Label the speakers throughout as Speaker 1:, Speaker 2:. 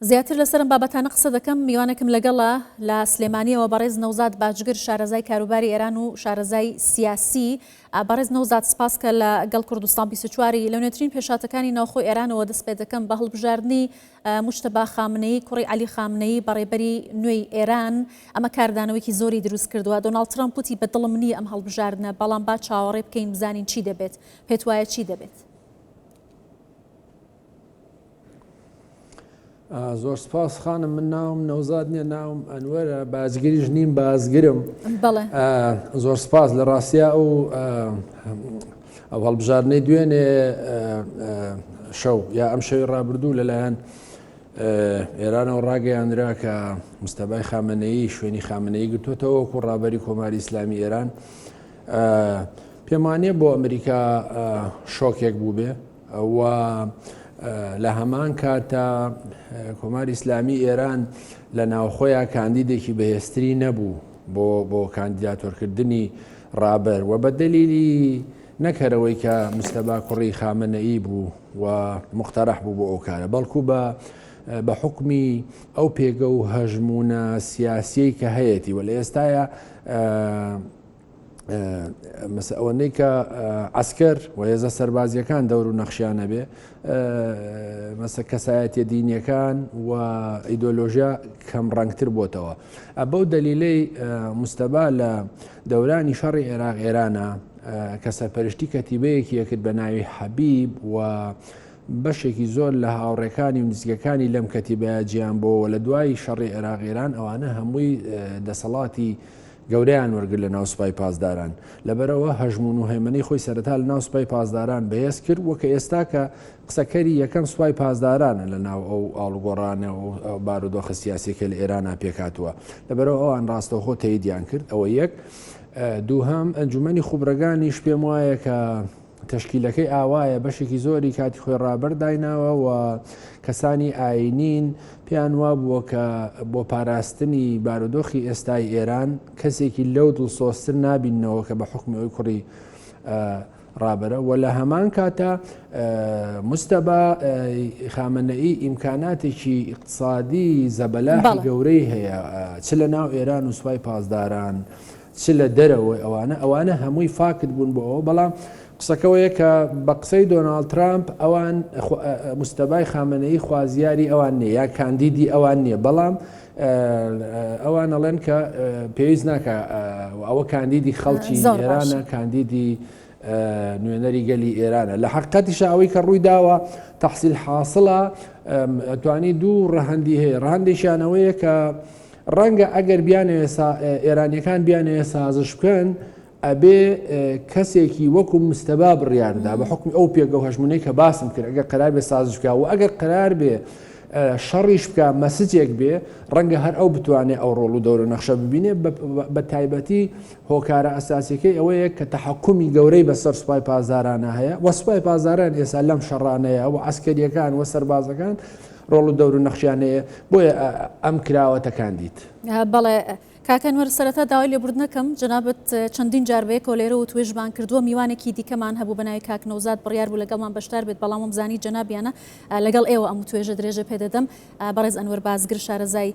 Speaker 1: زیاتر لەسەرم بابەتانە قسە دەکەم میوانێکم لەگەڵە لە سلێمانیەوە بەڕێز نەوزاد باجگر شارەزای کاروباری ئێران و شارەزای سیاسی. بەڕێز نەوزاد سپاس کە لەگەڵ کوردستان 24 لە نوێترین پێشاتەکانی ناوخۆی ئێرانەوە دەست پێ دەکەم بە هەڵبژاردننی موجتەبا خامنەی کوڕی عەلی خامنەی بەڕێبەری نوێی ئێران. ئەمە کاردانەوەیکی زۆری دروست کردووە. دۆناڵد ترامپ وتی بەدڵم نییە ئەم هەڵبژاردنە، بەڵام با چاوەڕێ بکەین بزانین چی دەبێت. پێت وایە چی دەبێت؟
Speaker 2: زۆر سپاس خانم، من ناوم نەوزاد نییە، ناوم ئەنوەرە، بازگریش نیم، بازگرم.
Speaker 1: بەڵێ
Speaker 2: زۆر سپاس لە ڕاستیا ئەو هەڵبژاردنەی دوێنێ شەو یا ئەم شەوی ڕابردوو لەلایەن ئێرانەوە ڕاگەیاندرا کە مستەبای خامنەیی شوێنی خامنەیی گرتوێتەوە وەکو ڕابەری کۆماری ئیسلامی ئێران. پێم وانییە بۆ ئەمریکا شۆکێک بوو بێ و لە هەمان کاتە کۆماری ئیسلامی ئێران لە ناوخۆیان کاندیدێکی بەهێزتری نەبوو بۆ کاندیداتۆرکردنی ڕابەر و بە دەلیلی نەکەرەوەی کە مستەبا کوڕی خامنەئی بوو و مختەرەح بوو بۆ ئەو کارە، بەڵکو بە حکمی ئەو پێگە و هەژمونە سیاسیی کە هەیەی و لە ئێستاە ئەوەنەی کە عسکەر و هێزە سەربازیەکان دەور و نەخشیانە بێ، کەسایەتیە دینیەکان و ئیدۆلۆژیا کەم ڕەنگتر بۆتەوە. بەو دەلیلەی مستەبا لە دەورانی شەڕی عێراق ئێرانە کە سەرپەرشتی کەتیبەیەکی یەکرد بە ناوی حەبیب و بەشێکی زۆر لە هاوڕێکانی و نزیکەکانی لەم کەتیبەیە گیان بۆ لە دوای شەڕی عێراق ئێران ئەوانە هەمووی دەسەڵاتی گەورەیان وەرگر لە ناو سوپای پاسداران، لەبەرەوە هەژمون و هەیمنەی خۆی سەرەتا لە ناو سوپای پاسداران بەهێز کرد وە کە ئێستا کە قسەکەری یەکەم سوپای پاسدارانە لە ناو ئەو ئاڵوگۆڕانە و بارودۆخە سیاسیەکە لە ئێرانە پێکاتوە، لەبەرەوە ئەوان ڕاستەوخۆ تەییدیان کرد. ئەوە یەک. دووهەم ئەنجومەنی خوبرەکانیش پێم وایە کە تەشکیلەکەی ئاوایە بەشێکی زۆری کاتی خۆی ڕابەردایناوە و کەسانی ئاینین پێیان وا بووە کە بۆ پاراستنی بارودۆخی ئێستای ئێران کەسێکی لەو دڵسۆستر نابینەوە کە بە حکمی ئەوی کوڕی ڕابەرە و لە هەمان کاتە مستەبا خامنەئی ئیمکاناتێکی اقتصادی زەبەلاحی گەورەی هەیە، چ لە ناو ئێران و سوپای پاسداران چ لە دەرەوەی ئەوانە هەمووی فاکت بوون بۆ ئەوە. بەڵام قسەکەوەیە کە بە قسەی دۆناڵد ترامپ ئەوان مستەبای خامنەئی خوازیاری ئەوان نییە یا کاندیدی ئەوان نییە، بەڵام ئەوان ئەڵێن کە پێویست ناکە ئەوە کاندیدی خەڵکی ئێرانە، کاندیدی نوێنەری گەلی ئێرانە. لە حقیقەتیش ئەوەی کە ڕووی داوە تەحسیل حاصڵە، ئەتوانی دوو ڕەهەندی هەیە. ڕەهەندێکیانەوەیە کە ڕەنگە ئەگەر ئێرانیەکان بیانەوە سازش بکەن ئەبێ کەسێکی وەکو مستەبا بڕیاردا بە حکمی ئەو پێگە و هەژمونەی کە باسم کرد، ئەگەر قەرار بێ سازش بکە و ئەگەر قەرار بێ شەڕیش بکە مەسجێک بێ، ڕەنگە هەر ئەو بتوانێت ئەو ڕۆڵ و دەورە نەخشە ببینێ. بە تایبەتی هۆکارە ئەساسیەکەی ئەوەیە کە تەحەکومی گەورەی بەسەر سوپای پاسدارانە هەیە و سوپای پاسداران ئێستا لەم شەڕانەیە و عەسکەریەکان و سەربازەکان ڕۆڵ و دەور و نەخشیانەیە، بۆیە ئەم کراوەتەکان دیت.
Speaker 1: بەڵێ کاکەنوەر، سەرەتا داوای لێبوردنەکەم جەنابەت چەندین جاربەیەکەوە لێرە و توێژمان کردووە میوانێکی دیکەمان هەبوو بەناوی کاک نەوزاد بڕیار بوو لەگەڵمان بەشدار بێت، بەڵام وەمزانی جەنابیانە لەگەڵ ئێوە ئەم توێژە درێژە پێدەدەم. بەڕێز ئەنوەر بازگر شارەزای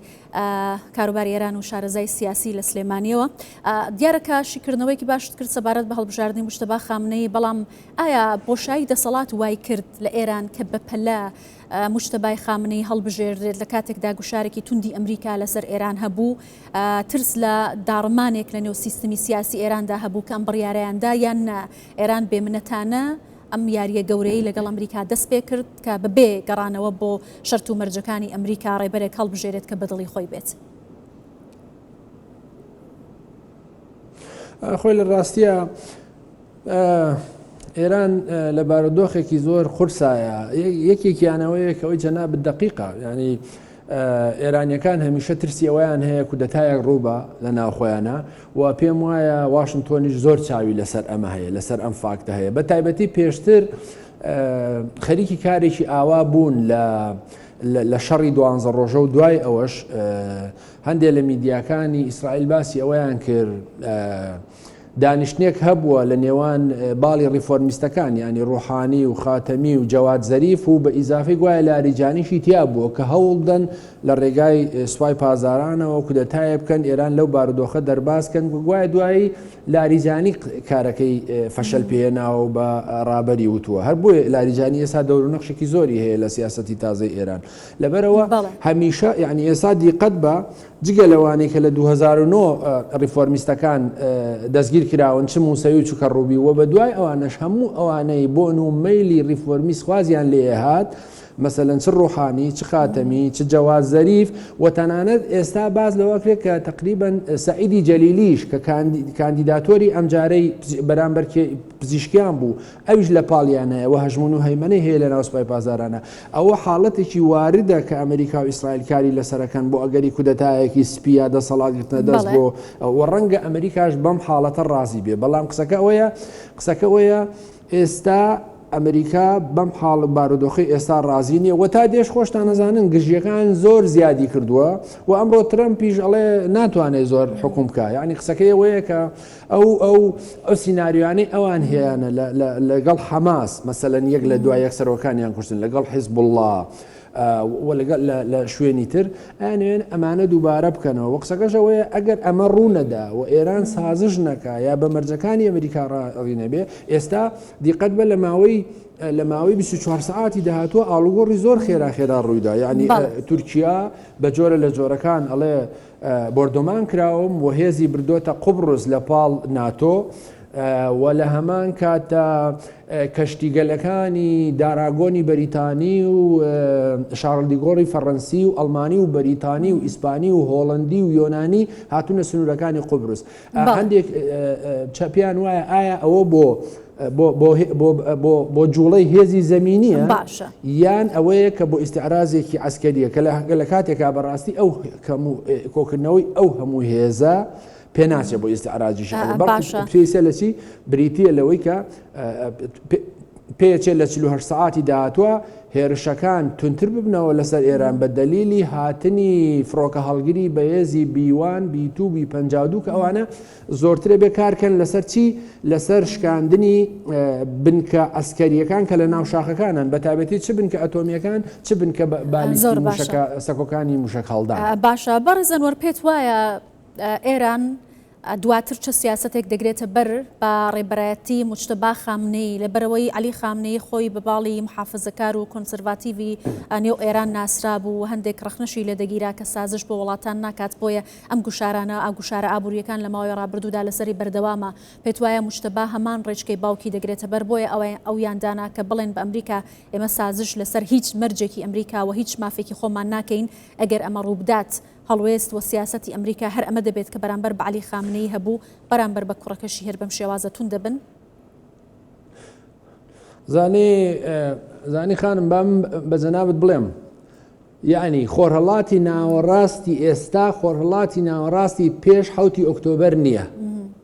Speaker 1: کاروباری ئێران و شارەزای سیاسی لە سلێمانیەوە، دیارەکە شیکردنەوەیکی باشت کرد سەبارەت بە هەڵبژاردننی موجتەبا خامنەی، بەڵام ئایا بۆشایی دەسەڵات وای کرد لە ئێران کە بەپەلە موجتەبای خامنەی هەڵبژێردرێت لە کاتێکدا گوشارێکی توندی ئەمریکا لەسەر ئێران هەبوو، ترس لە داڕمانێک لە نێو سیستمی سیاسی ئێراندا هەبوو کە ئەم بڕیارەیاندا یان ئێران بێمنەتانە ئەم یاریە گەورەی لەگەڵ ئەمریکا دەست پێ کرد کە بەبێ گەڕانەوە بۆ شەرت و مەرجەکانی ئەمریکا ڕێبەرێک هەڵبژێرێت کە بەدڵی خۆی بێت؟
Speaker 2: خۆی لە ڕاستیە ئێران لە بارودۆخێکی زۆر قورسایە. یەکێکیانەوەیە کەەوەی جەنابەت دەقیقە، ینی ئێرانیەکان هەمیشە ترسی ئەویان هەیە کودەتایەک ڕووبە لە ناوخۆیانە و پێم وایە واشنتۆنیش زۆر چاوی لەسەر ئەمە هەیە، لەسەر ئەم فاکتە هەیە. بە تایبەتی پێشتر خەریکی کارێکی ئاوا بوون لە شەڕی 12 ڕۆژە و دوای ئەوەش هەندێک لە میدیاکانی ئیسرائیل باسی ئەوەیان کرد دانیشتێک هەبووە لە نێوان باڵی ریفۆرمیستەکان ینی ڕوحانی و خاتەمی و جەواد زەریف و بە ئیزافی گوایە لاریجانیشی تیا بووە کە هەوڵدەن لە ڕێگای سوپای پازارانەوە کودەتایە بکەن ئێران لەو بارودۆخە دەرباسکەن گوایە دوایی لاریجانی کارەکەی فەشەل پێێناوە بە ڕابەری وتووە هەر بۆیە لاریجانی ئێستا دەور و نەخشێکی زۆری هەیە لە سیاسەتی تازای ئێران لەبەرەوە هەمیشە یعنی ئێستا دیقەت بە جگە لەوانەیە کە لە 2009 ریفۆرمیستەکان دەستگیر کراون چ موسەوی و چکە ڕووبی و بە دوای ئەوانەش هەموو ئەوانەی بۆن و مەیلی ریفۆرمیست خوازیان لێ هات مثلەن چ ڕوحانی چ خاتەمی چ جەواد زەریف و تەنانەت ئێستا باز لەوەکرێت کە تقریبان سەعیدی جەلیلیش کە کاندیداتۆری ئەمجارەی بەرامبەر پزیشکیان بوو ئەویش لە پاڵیانەیە و هەژمون و هەیمنەی هەیە لە ناو سوپای پازارانە ئەوە حاڵەتێکی واردە کە ئەمریکا و ئیسرائیلکاری لەسەرەکەن بۆ ئەگەری کودەتایەکی سپیا دەسەڵاتگرتنە دەست بۆ و ڕەنگە ئەمریکاش بەم حاڵەتە ڕازی بێ بەڵام قسەکە ئەوەیە ئێستا ئەمریکا بەم حاڵ بارودۆخی ئێستا ڕازی نییە و تا دێش خۆشتان نەزانن گژیەکان زۆر زیادی کردووە و ئەمڕۆ ترەمپیش ئەڵێ ناتوانێت زۆر حکوم بکە یعنی قسەکەی ئەوەیە کە ئەو سیناریوانەی ئەوان هەیەە لەگەڵ حەماس مەسەلەن یەک لە دوای یەک سەرۆکانیان کوشتن لەگەڵ حیزب الله لە شوێنی تر ئەوێن ئەمانە دووبارە بکەنەوە وە قسەکەشەوەیە ئەگەر ئەمە ڕوونەدا و ئێران سازش نەکە یا بە مەرجەکانی ئەمریکا ڕاڕی نەبێ ئێستا دیقەت بە لە ماوەی 24 ساعتی داهاتوە ئاڵوگۆڕی زۆر خێرا ڕوویدا یعنی تورکیا بە جۆرە لە جۆرەکان ئەڵێ بۆردۆمان کراوم و هێزی بردۆتە قوبڕز لە پاڵ ناتۆ و لە هەمان کاتە کەشتیگەلەکانی داراگۆنی بەریتانی و شارڵدیگۆڕی فەڕەنسی و ئەڵمانی و بەریتانی و ئیسپانی و هۆڵندی و یۆنانی هاتوونە سنوورەکانی قوبرس هەندێک چەپیان وایە ئایا ئەوە بۆ جوڵەی هێزی زەمینیە یان ئەوەیە کە بۆ ئیستیعرازێکی عەسکەریە کە لە کاتێکا بەڕاستی ئەو کۆکردنەوەی ئەو هەموو هێزە پێناچێت بۆ ئیستیعراجیش پێویستە لە چی بریتە لەوەی کە پێچێت لە 48 ساعتی داهاتوە هێرشەکان تونتر ببنەوە لەسەر ئێران بە دەلیلی هاتنی فڕۆکە هەڵگیری بە هێزی B1 B2 B52 کە ئەوانە زۆرترە بێکارکەن لەسەر چی لەسەر شکاندنی بنکە ئەسکەریەکان کە لە ناو شاخەکانن بە تایبەتی چ بنکە ئەتۆمیەکان چ بنکە بالیستی سەکۆکانی موشک هەڵدان
Speaker 1: باشە بەڕێزەنوەر پێت وایە ئێران دواتر چه سیاستێک دەگرێتە بەر بە ڕێبەرایەتی موجتەبا خامنەی لەبەرەوەی عەلی خامنەی خۆی بە باڵی محافزەکار و کۆنسەرواتیڤی نێو ئێران ناسرا بوو هەندێک ڕەخنەشی لە دەگیرا کە سازش بۆ وڵاتان ناکات بۆیە ئەم گوشارانە گوشارە ئابوووریەکان لە ماوەی ڕابردوودا لەسەری بەردەوامە پێت وایە موجتەبا هەمان ڕێچکەی باوکی دەگرێتە بەر بۆیە ئەو یاندانا کە بڵێن بە ئەمریکا ئێمە سازش لەسەر هیچ مەرجێکی ئەمریکا و هیچ مافێکی خۆمان ناکەین ئەگەر ئەمە ڕووبدات هەڵوێست و سیاسەتی ئەمریکا هەر ئەمە دەبێت کە بەرامبەر بە عەلی خامنەی هەبوو بەرامبەر بە کوڕەکەشی هەر بەم شێوازە تون دەبن
Speaker 2: زانی خانم بام بە جەنابەت بڵێم یعنی خۆرهەڵاتی ناوەڕاستی ئێستا خۆرهەڵاتی ناوەڕاستی پێش 7 ئۆکتۆبەر نییە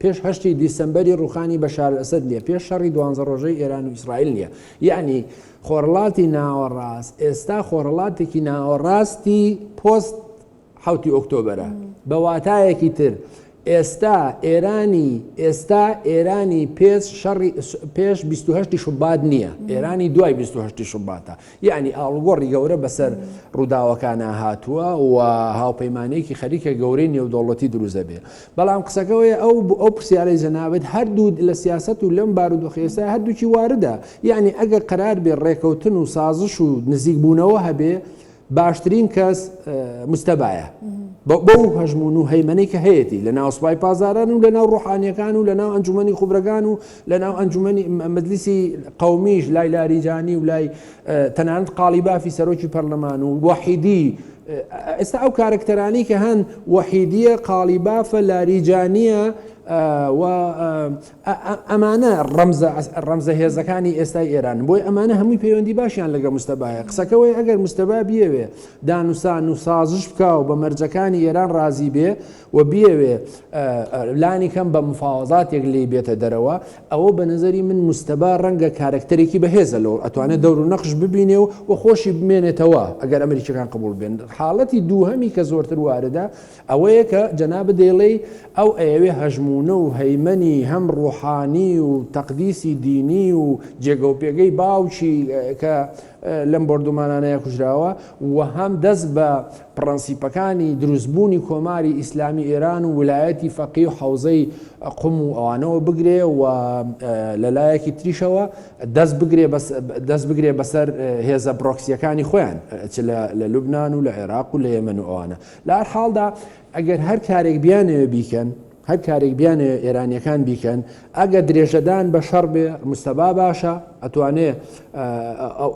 Speaker 2: پێش 8 دیسەمبەری ڕوخانی بەشار ئەسەد نییە پێش شەڕی 12 ڕۆژەی ئێران و ئیسرائیل نییە یعنی خۆرهەڵاتی ناوەڕاست ئێستا خۆرهەڵاتێکی ناوەڕاستی پۆست 7 ئۆکتۆبەرە بە واتایەکی تر ئێستا ئێرانی پێش 28 شوبات نییە ئێرانی دوای 28 شوباتە یعنی ئاڵگۆڕی گەورە بەسەر ڕووداوەکانە هاتووە و هاوپەیمانەیەکی خەریکە گەورەی نێودەوڵەتی دروزە بێ بەڵام قسەکەوەیە ئەو پرسیارەی جەنابەت هەردوو لە سیاست و لەم بارودۆخی ئێستا هەردووکی واردە یعنی ئەگەر قەرار بێ ڕێکەوتن و سازش و نزیکبوونەوە هەبێ باشترین کەس مستەبایە بەو هەژمون و هەیمنەی کە هەیەی لە ناو سوپای پازاران و لە ناو ڕوحانیەکان و لە ناو ئەنجومەنی خوبرەکان و لە ناو ئەنجومەنی مەجلیسی قەومیش لای لاریجانی و لای تەنانەت قالیبافی سەرۆکی پەرلەمان و وەحیدی ئێستا ئەو کارکتەرانی کە هەن وەحیدیە قالیبافە لاریجانیە و ئەمانە ڕەمزە هێزەکانی ئێستای ئێران بۆی ئەمانە هەمووی پەیوەندی باشیان لەگە مستەبایە قسەکەوەی ئەگەر مستەبا بیەوێ دانووسان و سازش بکە و بە مەرجەکانی ئێران ڕازی بێ و بیەوێ لانی کەم بە مفاوەزاتێک لێ بێتە دەرەوە ئەوە بە نەزەری من مستەبا ڕەنگە کارکتەرێکی بەهێزە لەوە ئەتوانێت دەور و نەقش ببینێ و خۆشی بمێنێتەوە ئەگەر ئەمریکیەکان قبول بێن حاڵەتی دووهەمی کە زۆرتر واردە ئەوەیە کە جەنابە دێڵێ ئەو ئەوێ هەژمون نمونە و هەیمەنی هەم ڕوحانی و تەقدیسی دینی و جێگە و پێگەی باوکی کە لەم بردومانانەیە کوژراوە و هەم دەست بە پرەنسیپەکانی دروستبوونی کۆماری ئیسلامی ئێران و ویلایەتی فەقیه و حەوزەی قوم و ئەوانەوە بگرێ و لەلایەکی تریشەوە دەست بگرێ بەسەر هێزە پرۆکسیەکانی خۆیان لە لوبنان و لە عێراق و لە یەمەن و ئەوانە. لە هەر حاڵدا ئەگەر هەر کارێک بیانەوە بیکەن، هەر کارێک بیانێ ئێرانیەکان بیکەن، ئەگە درێژەدان بە شەڕ بێ مستەبا باشە ئەتوانێ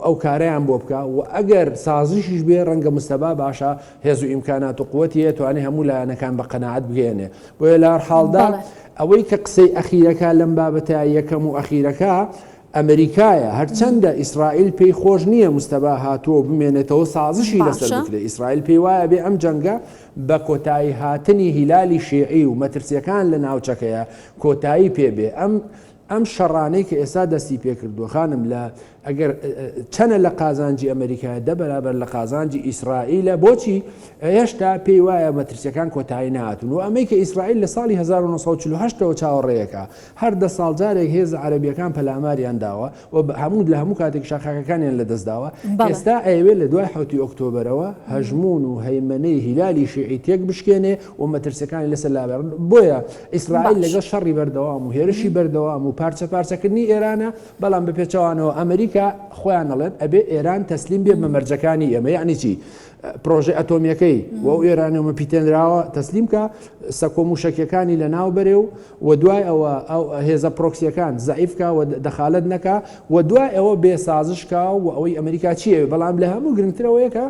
Speaker 2: ئەو کارەیان بۆ بکە و ئەگەر سازشیش بێ ڕەنگە مستەبا باشە هێز و ئیمکانات و قووەتی توانێ هەموو لایەنەکان بە قەناعەت بگەێنێ. بۆیە لە هەر حاڵدا ئەوەی کە قسەی ئەخیرەکە لەم بابەتە یەکەم و ئەخیرەکە ئەمریکایە، هەرچەندە ئیسرائیل پێی خۆش نییە مستەبا هاتووە بمێنێتەوە سازشی لەسەر بکرێت. ئیسرائیل پێی وایە بێ ئەم جەنگە بە کۆتایی هاتنی هیلالی شیعی و مەترسیەکان لە ناوچەکەیە کۆتایی پێبێ. ئەم شەڕانەی کە ئێستا دەستی پێکردووە خانم لە ئەگەر چەنە لە قازانجی ئەمریکای دە بەرابەر لە قازانجی ئیسرائیلە، بۆچی هێشتا پێی وایە مەترسیەکان کۆتایی نهاتون و ئەمەی کە ئیسرائیل لە ساڵی 1948ەوە چاوەڕێیەکە هەر 10 ساڵ جارێک هێز عەرەبیەکان پەلاماریان داوە و لە هەموو کاتێک شاخەکەکانیان لەدەستداوە. ئێستا ئەوێ لە دوای 7 ئۆکتۆبرەوە هەژمون و هەیمەنەی هیلالی شیعی تێک بشکێنێ و مەترسیەکانی لەسەر لابێڕن. بۆیە ئیسرائیل لەگەڵ شەڕی بەردەوام و هێرشی بەردەوام و پارچە پارچەکردنی ئێرانە، بەڵام بەپێچەوانەوە ئەمریکا خۆیان نەڵێن ئەبێ ئێران تەسلیم بێ بە مەرجەکانی ئێمە. یعنی چی؟ پرۆژه ئەتۆمیەکەی و ئێرانەوە پیتێنراوە تەسلیم کە سەکۆ موشکیەکانی لە ناو بەرێ و دوای ئەوە ئەو هێزە پرۆکسیەکان زەعیفکە و دەخالت نەکا و دوای ئەوە بێسازشکە و ئەوەی ئەمریکا چیە. بەڵام لە هەموو گرنگترەوەیەکە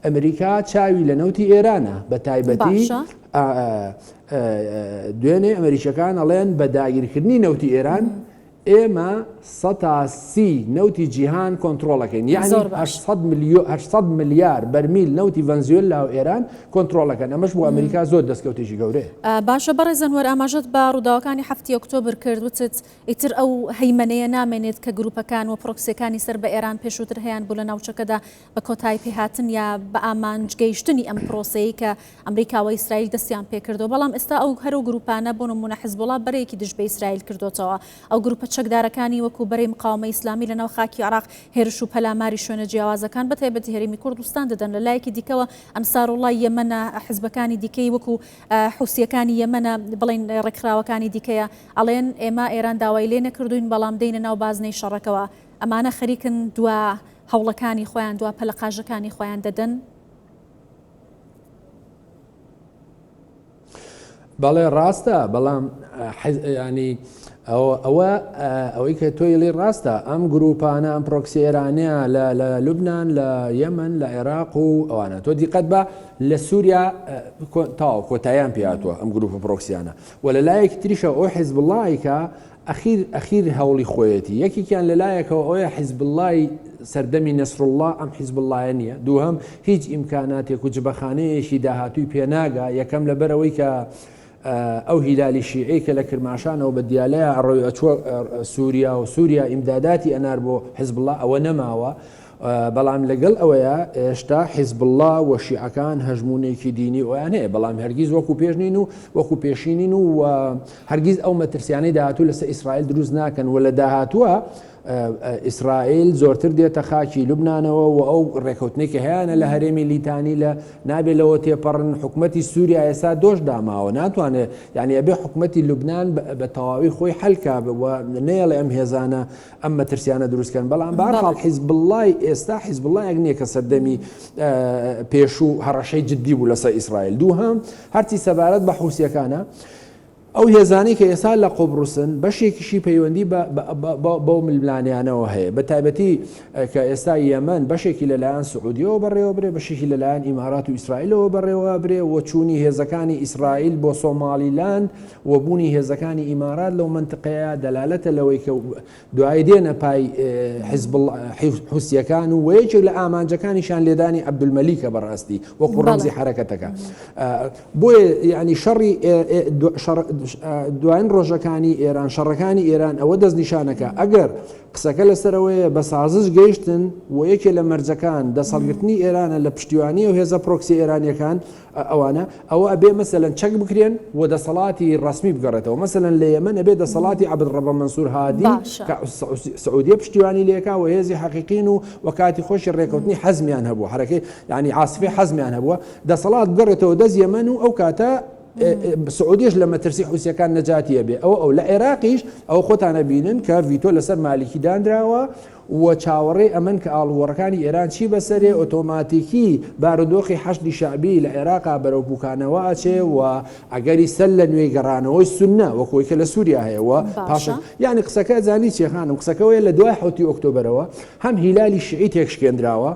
Speaker 2: ئەمریکا چاوی لە نەوتی ئێرانە بە تایبەتی دوێنێ ئەمریکەکان ئەڵێن بە داگیرکردنی نەوتی ئێران ئێمە 130 نەوتی جیهان کۆنتترۆلەکەین، یعنی 800 ملیار بەرمیل نەوتی ڤەنزوێلا و ئێران کۆنتترۆلەکەن. ئەمەش بۆ ئەمریکا زۆر دەستکەوتێکی گەورەیە.
Speaker 1: باشە بەڕێزەنوەر ئاماژەت بە ڕووداوەکانی 7 ئۆکتۆبر کردوتت ئیتر ئەو هەیمەنەیە نامێنێت کە گروپەکان و پرۆکسیەکانی سەر بە ئێران پێشووتر هەیەان بوو لە ناوچەکەدا بە کۆتایی پێهاتن یا بە ئامانجگەیشتنی ئەم پرۆسەیە کە ئەمریکا و ئیسرائیل دەستیان پێکردەوە. بەڵام ئێستا ئەو هەرو گروپانە بۆ نمونە حیزبوڵا بەرەیەکی دژ بە ئیسرائیل کردوتەوە. ئەو گروپە چەکدارەکانی وەکو بەرەی مقاومە ئیسلامی لەناو خاکی عێراق هێرش و پەلاماری شوێنە جیاوازەکان بە تایبەتی هەرێمی کوردستان دەدەن. لە لایەکی دیکەوە ئەنساروڵای یەمەنە، حیزبەکانی دیکەی وەکو حوسیەکانی یەمەنە بڵێن ڕێکخراوەکانی دیکەیە ئەڵێن ئێمە ئێران داوای لێ نەکردوین بەڵام دەینە ناو بازنەی شەڕەکەوە. ئەمانە خەریکن دوا هەوڵەکانی خۆیان دوا پەلەقاژەکانی خۆیان دەدەن.
Speaker 2: بەڵێ ڕاستە، بەڵام ینی ئەوەی کە تۆی لێ ڕاستە ئەم گروپانە ئەم پرۆکسی ئێرانەیە لە لوبنان، لە یەمەن، لە عێراق و ئەوانە. تۆ دیقەت بە لە سووریا تاو کۆتاییان پێهاتووە ئەم گروپە پرۆکسیانە و لە لایەکی تریشە ئەو حیزبوڵای کە ئەخیر هەوڵی خۆیەتی یەکێکیان لەلایەکەوە ئەوەیە حیزبوڵای سەردەمی نەسڕوڵڵا ئەم حیزبوڵایە نییە. دووهەم هیچ ئیمکاناتێک و جبەخانەیەشی داهاتووی پێناگا، یەکەم لەبەرەوەی کە ئەو هیلالی شیعی کە لە کرماشانەوە بە دیالەیە ئەڕۆی ئەچوە سووریا و سووریا ئیمداداتی ئەنار بۆ حیزبوڵڵا ئەوە نەماوە. بەڵام لەگەڵ ئەوەیە ئێشتا حیزبوڵڵا و شیعەکان هەژمونێکی دینی ئەویان هەیە، بەڵام هەرگیز وەکو پێشنین و وەکو پێشینین و هەرگیز ئەو مەترسیانەی داهاتوو لەسەر ئیسرائیل دروست ناکەن و لە داهاتووە ئیسرائیل زۆرتر دێتە خاکی لوبنانەوە و ئەو ڕێکەوتنێکی هەیەە لە هەرێمی لیتانی لە نابێت لەوە تێپەڕن. حکوومەتی سووریا ئێستا دۆش داماوە ناتوانێت، یعنی ئەبێ حکوومەتی لوبنان بە تەواوی خۆی حەلکا نەیەڵێ ئەم هێزانە ئەم مەترسیانە دروستکەن. بەڵام بەهەرحاڵ حیزبوڵڵای ئێستا حیزبوڵڵایەک نییە کە سەردەمی پێشوو هەڕەشەی جددی بوو لەسەر ئیسرائیل. دووهەم هەرچی سەبارەت بە حوسیەکانە ئەو هێزانەی کە ئێستا لە قوبروسن بەشێکیشی پەیوەندی بەو ململانیانەوە هەیە، بە تایبەتی کە ئێستا یەمەن بەشێکی لەلایەن سعودیەوە بەڕێوە برێ، بەشێکی لەلایەن ئیمارات و ئیسرائیلەوە بەڕێوە برێ و چوونی هێزەکانی ئیسرائیل بۆ سۆمالیلاند و بوونی هێزەکانی ئیمارات لەو منتقەیە دەلالەتە لەوەی کە دوای دێنە پای حوسیەکان و وەیەکێک لە ئامانجەکانیشان لێدانی عەبدولمەلیکە بەڕاستی وەکو ڕەمزی حەرەکەتەکە. بۆیە یعنی دوایین ڕۆژەکانی ئێران شەڕەکانی ئێران ئەوە دەست نیشانەکە ئەگەر قسەکە لەسەرەوەیە بە سازش گەیشتن و یەکێ لە مەرجەکان دەسەڵگرتنی ئێرانە لە پشتیوانی و هێزە پرۆکسی ئێرانیەکان ئەوانە ئەوە ئەبێ مەسەلەن چەک بکرێن و دەسەڵاتی ڕسمی بگەڕێتەوە مەسەلەن لە یەمەن ئەبێ دەسەڵاتی عەبدڕەبە مەنسوور هادی سعودیە پشتیوانی لێکا و هێزی حەقیقین و وەکاتی خۆشی ڕێکەوتنی حەزمیان هەبووە حرەکەی یعنی عاسفی حەزمیان هەبووە دەسەڵات بگەڕێتەوە دەست یەمەن و ئەو کاتە سعودیش لە مەترسی حوسیەکان نەجاتیە بێ ئەو لە عێراقیش ئەو خۆتانە بینن کە ڤیتۆ لەسەر مالیکی دانراوە و چاوەڕێ ئەمن کە ئاڵوەڕەکانی ئێران چی بەسەرێ ئۆتۆماتیکی بارودۆخی حەشتی شعبی لە عێراقا بەرەو بووکانەوە ئاچێ و ئەگەری سەر لە نوێی گەڕانەوەی سونە وەکۆی کە لە سووریا هەیەەوە پاشە یعنی قسەکە زانی چێخانم قسەکەوەیە لە دوای حوتی ئۆکتۆبرەوە هەم هیلالی شیعی تێکشکێنراوە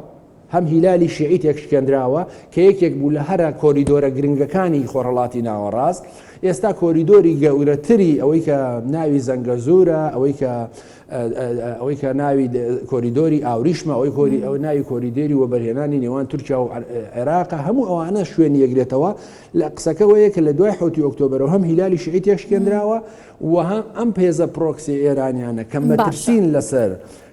Speaker 2: هەم هیلالی شیعی تێکشکێنراوە کە یەکێک بوو لە هەرە کۆریدۆرە گرنگەکانی خۆڕەڵاتی ناوەڕاست ئێستا کۆریدۆری گەورەتری ئەوەی کە ناوی زەنگەزورە ئەوەی کە ناوی کۆریدۆری ئاوریشمە ئەو ناوی کۆریدۆری وەبەرهێنانی نێوان تورکیا و عێراق هەموو ئەوانە شوێنی یەکرێتەوە لە قسەکەوەیە کە لە دوای حوتی ئۆکتۆبرەوە هەم هیلالی شیعی تێکشکێنراوە و هەم ئەم پێزە پرۆکسی ئێرانیانە کە مەترسین لەسەر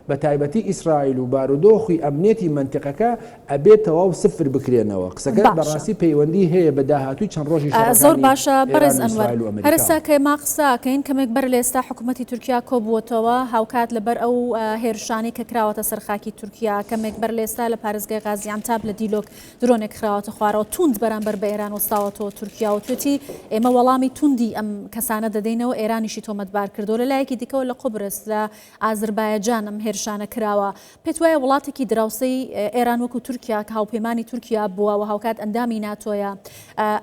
Speaker 2: بە تایبەتی ئیسرائیل و بارودۆخی ئەمنێتی منتیقەکە ئەبێتەوە و سفر بکرێنەوە قسەکە بەڕاستی پەیوەندی هەیە بە داهاتووی چەند ڕۆژی
Speaker 1: زۆر باشە بەڕێز ئەنوەر هەرسا کە ما قساکەین کەمێک بەر لە ئێستا حکوومەتی تورکیا کۆبووەتەوە هاوکات لەبەر ئەو هێرشانی کە کراوەتە سەرخاکی تورکیا کەمێک بەر لە ئێستا لە پارێزگای غازیانتاب لە دیلۆک درۆنێک خراوەتە خوارەوە توند بەرامبەر بە ئێران وەستاوەتەوە تورکیا و توێتی ئێمە وەڵامی توندی ئەم کەسانە دەدەینەوە ئێرانیشی تۆمەتبار کردو لە لایەکی دیکەوە لە قوبرس لە ئازربایجان ئەم هێرشانە کراوە پێت وایە وڵاتێکی دراوسەی ئێران وەکو تورکیا کە هاوپەیمانی تورکیا بووە و هاوکات ئەندامی ناتۆیە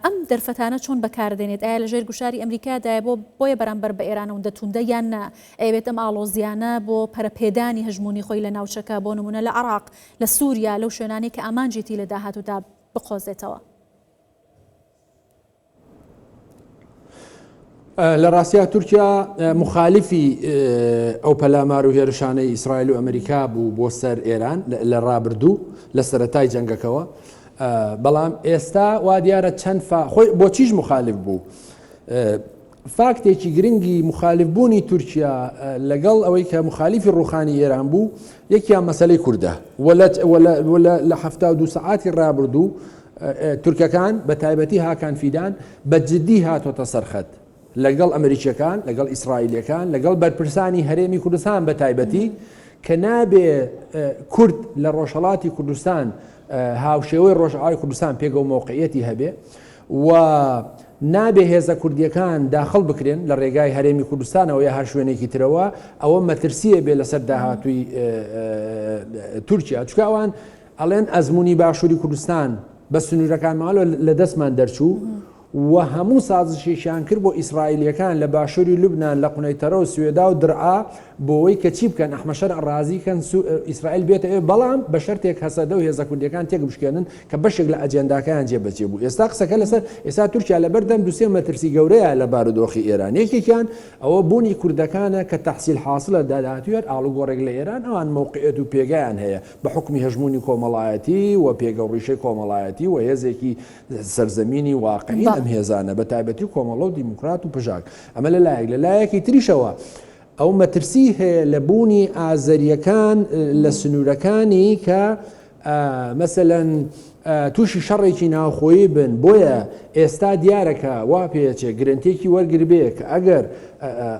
Speaker 1: ئەم دەرفەتانە چۆن بەکاردێنێت ئایا لەژێر گوشاری ئەمریکادایە بۆیە بەرامبەر بە ئێرانە و دەتوندە یان نا ئەوێت ئەم ئاڵۆزیانە بۆ پەرەپێدانی هەژمونی خۆی لە ناوچەکە بۆ نمونە لە عێراق لە سووریا لەو شوێنانی کە ئامانجێتی لە داهاتوودا بقۆزێتەوە
Speaker 2: لە ڕاستیا تورکیا مخالفی ئەو پەلامار و هێرشانەی ئیسرائیل و ئەمریکا بوو بۆ سەر ئێران لە ڕابردوو لە سەرەتای جەنگەکەوە بەڵام ئێستا وا دیارە چەند خۆی بۆچیش مخالف بوو فاکتێکی گرنگی مخالفبوونی تورکیا لەگەڵ ئەوەی کە مخالفی ڕوخانی ئێران بوو یەکیان مەسەلەی کوردە لە 72 سەعاتی ڕابردوو تورکەکان بە تایبەتی هاکان فیدان بە جددی هاتۆتە سەرخەت لەگەڵ ئەمریکیەکان لەگەڵ ئیسرائیلەکان لەگەڵ بەرپرسانی هەرێمی کوردستان بە تایبەتی کە نابێ کورد لە ڕۆژهەڵاتی کوردستان هاوشێوەی ڕۆژئاوای کوردستان پێگە و موقعیەتی هەبێ و نابێ هێزە کوردیەکان داخل بکرێن لە ڕێگای هەرێمی کوردستانەوە یا هەر شوێنێکی ترەوە ئەوە مەترسیە بێ لەسەر داهاتووی تورکیا چکە ئەوان ئەڵێن ئەزمموی باشووری کوردستان بە سنوورەکان ماڵۆ لە دەستمان دەرچوو و هەموو سازشیشیان کرد بۆ ئیسرائیلەکان لە باشووری لوبنان لە قونەیتەرە و سوێدا و درعا بۆەوەی کە چی بکەن ئەحمەشەر ڕازیکەن ئیسرائیل بێتە بەڵام بە شەرتێک هەسەدە و هێزە کوردیەکان تێک بشکێنن کە بەشێک لە ئەجێنداکەیان جێبەجێ بوو ئێستا قسەکە لەسەر ئێستا تورکیا لەبەردەم دووسێ مەترسی گەورەیە لە بارودۆخی ئێران یەکێکیان ئەوە بوونی کوردەکانە کە تەحسیل حاصلە داداتوێت ئاڵوگۆڕێک لە ئێران ئەوان موقعیت و پێگایان هەیە بە حکمی هەژمونی کۆمەڵایەتی و پێگەڕیشەی کۆمەڵایەتی و هێزێکی سەرزەمینی واقعی ئەم هێزانە بە تایبەتی کۆمەڵە و دیموکرات و پژاک ئەمە لە لایەکی تریشەوە ئەو مەترسی هەیە لە بوونی ئازەریەکان لە سنوورەکانی کە مەسەلەن تووشی شەڕێکی ناوخۆیی بن بۆیە ئێستا دیارەکە وا پێچێ گرنتێکی وەرگربێ کە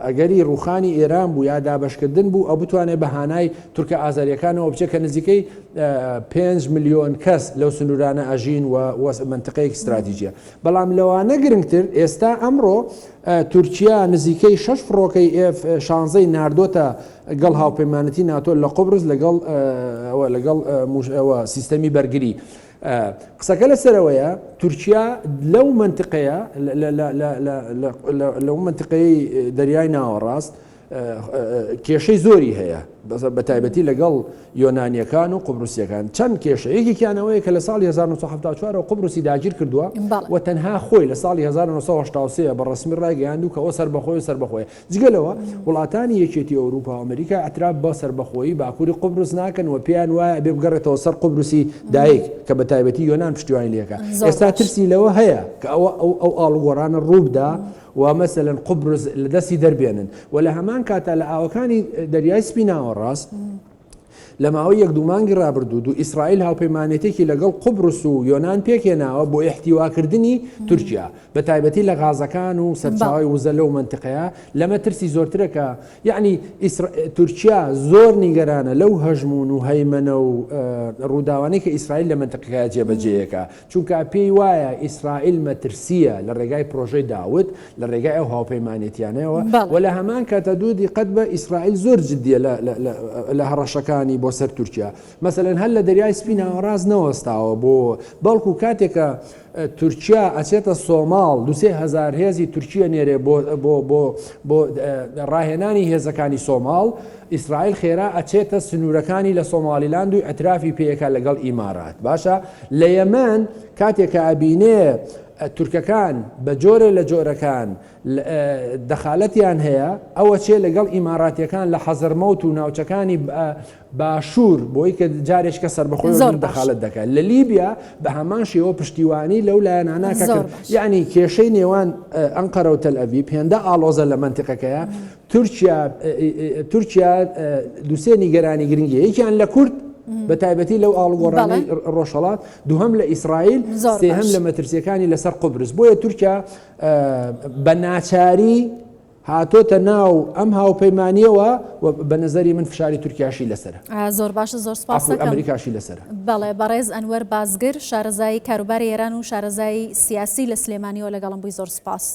Speaker 2: ئەگەری ڕوخانی ئێران بوو یا دابشکردن بوو ئەو بتوانێت بەهانای تورکە ئازاریەکانەوە بچێت کە نزیکەی 5 ملیۆن کەس لەو سنوورانە ئەژین و منتقەیەکی استراتیژیە بەڵام لەوانە گرنگتر ئێستا ئەمڕۆ تورکیا نزیکەی 6 فڕۆکەی F-16 ناردۆتە گەڵ هاوپەیمانەتی ناتۆ لە قوبرس لەگەڵ سیستەمی بەرگری قسەکە لەسەرەوەیە تورکیا لەو منتقەیە لەو منتقەی دەریای ناوەڕاست کێشەی زۆری هەیە بە تایبەتی لەگەڵ یۆنانیەکان و قوبروسیەکان چەند کێشەیەکیانەوەی کە لە ساڵی 1970 قوبروسی داگیر کردووە و تەنها خۆی لە ساڵی 1970 بە ڕسمی ڕاگەیاندوو کە ئەو سەربەخۆی و سەربەخۆی جگەلەوە وڵاتانی یەکێتی ئەوروپا و ئەمریکا ئەتراف بە سەربەخۆیی باکووری قوبروس ناکەن و پێیان وایە بێ بگەڕێتەوە سەر قوبروسی دایک کە بە تایبەتی یۆنان پشتیوانی لێکە. ئێستا ترسی لەوە هەیە کە ئەو ئاڵوگۆڕانە ڕووبدا و مەسەلەن قوبروس لە دەستی دەربێنن و لە هەمان کاتە لە ئاوەکانی دەریای سپی ناوەڕاست لە ماوەی یەک دوو مانگی ڕابردوو و ئیسرائیل هاوپەیمانێتێکی لەگەڵ قوبروس و یۆنان پێکێناوە بۆ ئیحتیواکردنی تورکیا بە تایبەتی لە غازەکان و سەرچاوی وزە لەو منتیقەیە لەمە ترسی زۆرترەکە یعنی تورکیا زۆر نیگەرانە لەو هەژمون و هەیمەنە و ڕووداوانەی کە ئیسرائیل لە منتیقەکە جێبەجێیەکە چونکە پێی وایە ئیسرائیل مەترسیە لە ڕێگای پرۆژەی داوت لە ڕێگای ئەو هاوپەیمانێتیانەوە و لە هەمان کاتە دوو دیقەت بە ئیسرائیل زۆر جددیە لە هەڕەشەکانی بۆ سەر تورکیا مەسەلەن هەر لە دەریای سپی ناوەڕاست نەوەستاوە بۆ بەڵکو کاتێکە تورکیا ئەچێتە سۆماڵ 2,000 هێزی تورکیە نێرێ بۆ ڕاهێنانی هێزەکانی سۆماڵ ئیسرائیل خێرا ئەچێتە سنوورەکانی لە سۆمالیلاند و ئەترافی پێیەکە لەگەڵ ئیمارات باشە لە یەمەن کاتێکە ئەبینێ تورکەکان بە جۆرە لە جۆرەکان دەخالەتیان هەیە ئەوە چێ لەگەڵ ئیماراتیەکان لە حەزەرمەوت و ناوچەکانی باشوور بۆی کە جارێککە سربەخۆی دەخالت دەکات لە لیبیا بە هەمان شێوە پشتیوانی لەو لایەناناکە کرد یعنی کێشەی نێوان ئەنقەرە و تەل ئەڤیب هێندە ئاڵۆزە لە منتیقەکەیە تورکیا دووسێ نیگەرانی گرنگی یەکیان لە کورد بە تایبەتی لەو ئاڵگۆڕانەی ڕۆژهەڵات دووهەم لە ئیسرائیل سێهەم لە مەترسیەکانی لەسەر قوبرس بۆیە تورکیا بە ناچاری هاتۆتە ناو ئەم هاوپەیمانیەوە و بە نظری من فشاری تورکیاشی لەسەرە
Speaker 1: زۆر باشە زۆر سپاس
Speaker 2: ئەمریکاشی لەسەرە
Speaker 1: بەڵێ بەڕێز ئەنوەر بازگر شارەزای کاروباری ئێران و شارەزای سیاسی لە سلێمانیەوە لەگەڵم بووی زۆر سپاس.